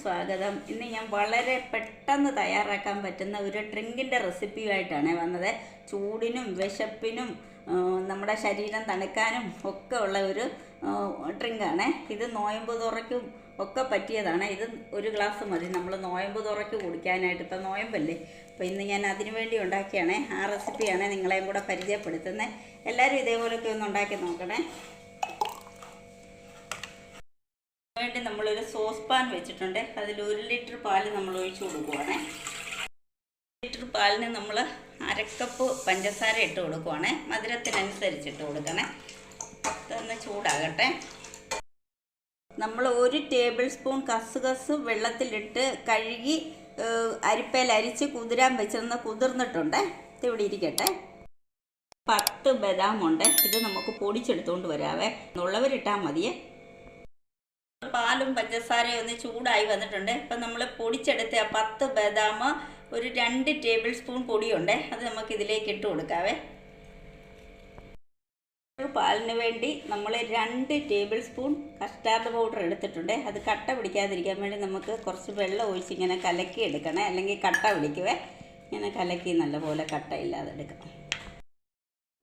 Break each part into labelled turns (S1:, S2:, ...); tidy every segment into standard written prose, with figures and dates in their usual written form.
S1: സ്വാഗതം. ഇന്ന് ഞാൻ വളരെ പെട്ടെന്ന് തയ്യാറാക്കാൻ പറ്റുന്ന ഒരു ഡ്രിങ്കിൻ്റെ റെസിപ്പിയുമായിട്ടാണ് വന്നത്. ചൂടിനും വിശപ്പിനും നമ്മുടെ ശരീരം തണുക്കാനും ഒക്കെ ഉള്ള ഒരു ഡ്രിങ്കാണ് ഇത്. നോയമ്പ് തുറയ്ക്കും ഒക്കെ പറ്റിയതാണ്. ഇത് ഒരു ഗ്ലാസ് മതി നമ്മൾ നോയമ്പ് തുറയ്ക്ക് കുടിക്കാനായിട്ട്. ഇപ്പം നോയമ്പല്ലേ, അപ്പോൾ ഇന്ന് ഞാൻ അതിനു വേണ്ടി ഉണ്ടാക്കിയാണ്. ആ റെസിപ്പിയാണ് നിങ്ങളെയും കൂടെ പരിചയപ്പെടുത്തുന്നത്. എല്ലാവരും ഇതേപോലെയൊക്കെ ഒന്ന് ഉണ്ടാക്കി നോക്കണേ. വേണ്ടി നമ്മളൊരു സോസ് പാൻ വെച്ചിട്ടുണ്ട്. അതിൽ 1 ലിറ്റർ പാല് നമ്മൾ ഒഴിച്ചു കൊടുക്കുവാണ്. 1 ലിറ്റർ പാലിന് നമ്മൾ 1/2 കപ്പ് പഞ്ചസാര ഇട്ട് കൊടുക്കുവാണ്. മധുരത്തിനനുസരിച്ചിട്ട് കൊടുക്കണേ. ഇതൊന്ന് ചൂടാകട്ടെ. നമ്മൾ 1 ടേബിൾ സ്പൂൺ കസുകസ് വെള്ളത്തിലിട്ട് കഴുകി അരിപ്പയിൽ അരിച്ച് കുതിരാൻ വെച്ചിരുന്ന കുതിർന്നിട്ടുണ്ട്. ഇതിവിടെ ഇരിക്കട്ടെ. 10 ബദാമുണ്ട്. ഇത് നമുക്ക് പൊടിച്ചെടുത്തുകൊണ്ട് വരാവേ. ഉള്ളവരിട്ടാൽ മതിയേ. പാലും പഞ്ചസാരയും ഒന്ന് ചൂടായി വന്നിട്ടുണ്ട്. ഇപ്പം നമ്മൾ പൊടിച്ചെടുത്ത 10 ബദാം, ഒരു 2 ടേബിൾ സ്പൂൺ പൊടിയുണ്ട്. അത് നമുക്ക് ഇതിലേക്ക് ഇട്ട് കൊടുക്കാവേ. പാലിന് വേണ്ടി നമ്മൾ 2 ടേബിൾ സ്പൂൺ കസ്റ്റാർഡ് പൗഡർ എടുത്തിട്ടുണ്ട്. അത് കട്ട പിടിക്കാതിരിക്കാൻ വേണ്ടി നമുക്ക് കുറച്ച് വെള്ളം ഒഴിച്ച് ഇങ്ങനെ കലക്കി എടുക്കണേ, അല്ലെങ്കിൽ കട്ട പിടിക്കുവേ. ഇങ്ങനെ കലക്കി നല്ലപോലെ കട്ടയില്ലാതെ എടുക്കണം.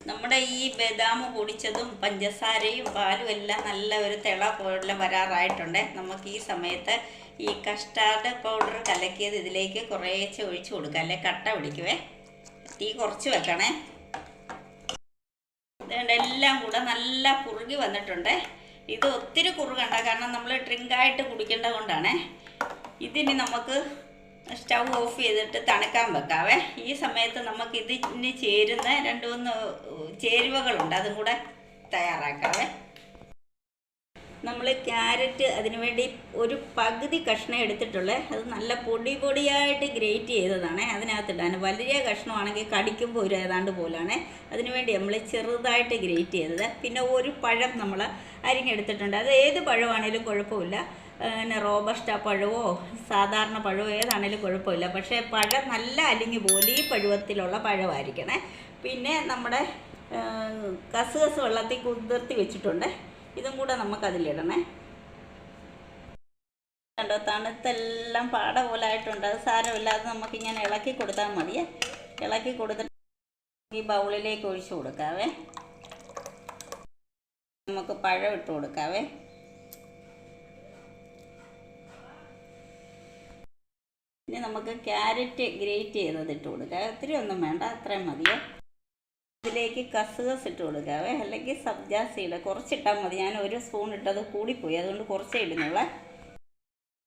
S1: നമ്മുടെ ഈ ബദാം പൊടിച്ചതും പഞ്ചസാരയും പാലും എല്ലാം നല്ല ഒരു തിള പോലെ വരാറായിട്ടുണ്ട്. നമുക്ക് ഈ സമയത്ത് ഈ കസ്റ്റാർഡ് പൗഡർ കലക്കിയത് ഇതിലേക്ക് കുറേശ്ശെ ഒഴിച്ചു കൊടുക്കുക, അല്ലെ കട്ട പിടിക്കുവേ. തീ കുറച്ച് വെക്കണേ. ഇതുകൊണ്ട് എല്ലാം കൂടെ നല്ല കുറുകി വന്നിട്ടുണ്ട്. ഇത് ഒത്തിരി കുറുകണ്ട, കാരണം നമ്മൾ ഡ്രിങ്കായിട്ട് കുടിക്കേണ്ടത് കൊണ്ടാണ്. ഇതിനി നമുക്ക് സ്റ്റൗ ഓഫ് ചെയ്തിട്ട് തണുക്കാൻ വെക്കാവേ. ഈ സമയത്ത് നമുക്ക് ഇതിന് ചേരുന്ന 2-3 ചേരുവകളുണ്ട്, അതും കൂടെ തയ്യാറാക്കാവേ. നമ്മൾ ക്യാരറ്റ് അതിനുവേണ്ടി ഒരു പകുതി കഷ്ണം എടുത്തിട്ടുള്ളത്. അത് നല്ല പൊടിയായിട്ട് ഗ്രേറ്റ് ചെയ്തതാണ്. അതിനകത്തിടാൻ വലിയ കഷ്ണമാണെങ്കിൽ കടിക്കുമ്പോൾ ഒരു ഏതാണ്ട് പോലാണ്. അതിനുവേണ്ടി നമ്മൾ ചെറുതായിട്ട് ഗ്രേറ്റ് ചെയ്തത്. പിന്നെ ഒരു പഴം നമ്മൾ അരിഞ്ഞെടുത്തിട്ടുണ്ട്. അത് ഏത് പഴമാണേലും കുഴപ്പമില്ല. പിന്നെ റോബസ്റ്റ പഴമോ സാധാരണ പഴമോ ഏതാണേലും കുഴപ്പമില്ല. പക്ഷേ പഴം നല്ല അലിഞ്ഞു പോലെ ഈ പഴുവത്തിലുള്ള പഴമായിരിക്കണേ. പിന്നെ നമ്മുടെ കസുകസ് വെള്ളത്തിൽ കുതിർത്തി വെച്ചിട്ടുണ്ട്. ഇതും കൂടെ നമുക്കതിലിടണേ. കണ്ടോ, തണുത്തെല്ലാം പാട പോലെ ആയിട്ടുണ്ട്. അത് സാരമില്ലാതെ നമുക്കിങ്ങനെ ഇളക്കി കൊടുത്താൽ മതിയേ. ഇളക്കി കൊടുത്തിട്ട് ഈ ബൗളിലേക്ക് ഒഴിച്ചു കൊടുക്കാവേ. നമുക്ക് പഴം ഇട്ട് കൊടുക്കാവേ. ഇനി നമുക്ക് ക്യാരറ്റ് ഗ്രേറ്റ് ചെയ്തത് ഇട്ട് കൊടുക്കാം. ഒത്തിരി ഒന്നും വേണ്ട, അത്രയും മതിയോ. ഇതിലേക്ക് കസുകസ് ഇട്ട് കൊടുക്കാവേ, അല്ലെങ്കിൽ സബ്ജാ സീഡ് കുറച്ചിട്ടാൽ മതി. ഞാൻ 1 സ്പൂൺ ഇട്ടത് കൂടിപ്പോയി, അതുകൊണ്ട് കുറച്ചേ ഇടുന്നുള്ള.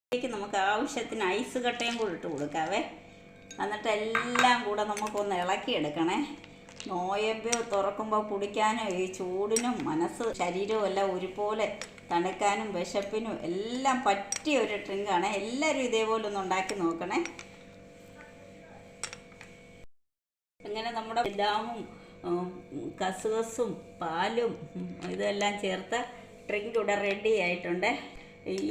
S1: ഇതിലേക്ക് നമുക്ക് ആവശ്യത്തിന് ഐസ് കട്ടയും കൂടി ഇട്ട് കൊടുക്കാവേ. എന്നിട്ട് എല്ലാം കൂടെ നമുക്കൊന്ന് ഇളക്കിയെടുക്കണേ. നോയമ്പ് തുറക്കുമ്പോൾ കുടിക്കാനും ഈ ചൂടിനും മനസ്സ് ശരീരവും എല്ലാം ഒരുപോലെ തണുക്കാനും വിശപ്പിനും എല്ലാം പറ്റിയ ഒരു ഡ്രിങ്കാണ്. എല്ലാവരും ഇതേപോലെ ഒന്ന് ഉണ്ടാക്കി നോക്കണേ. അങ്ങനെ നമ്മുടെ ബദാമും കസുകസും പാലും ഇതെല്ലാം ചേർത്ത് ഡ്രിങ്ക് ഇവിടെ റെഡി ആയിട്ടുണ്ട്.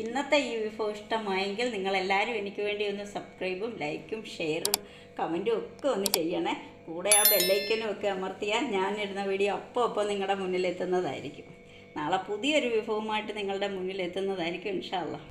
S1: ഇന്നത്തെ ഈ വിഭവം ഇഷ്ടമായെങ്കിൽ നിങ്ങളെല്ലാവരും എനിക്ക് വേണ്ടി ഒന്ന് സബ്സ്ക്രൈബും ലൈക്കും ഷെയറും കമൻറ്റും ഒക്കെ ഒന്ന് ചെയ്യണേ. കൂടെ ആ ബെല്ലൈക്കനും ഒക്കെ അമർത്തിയാൽ ഞാനിടുന്ന വീഡിയോ അപ്പോൾ നിങ്ങളുടെ മുന്നിൽ എത്തുന്നതായിരിക്കും. നാളെ പുതിയൊരു വിഭവമായിട്ട് നിങ്ങളുടെ മുന്നിൽ എത്തുന്നതായിരിക്കും ഇൻഷാ അല്ലാഹ്.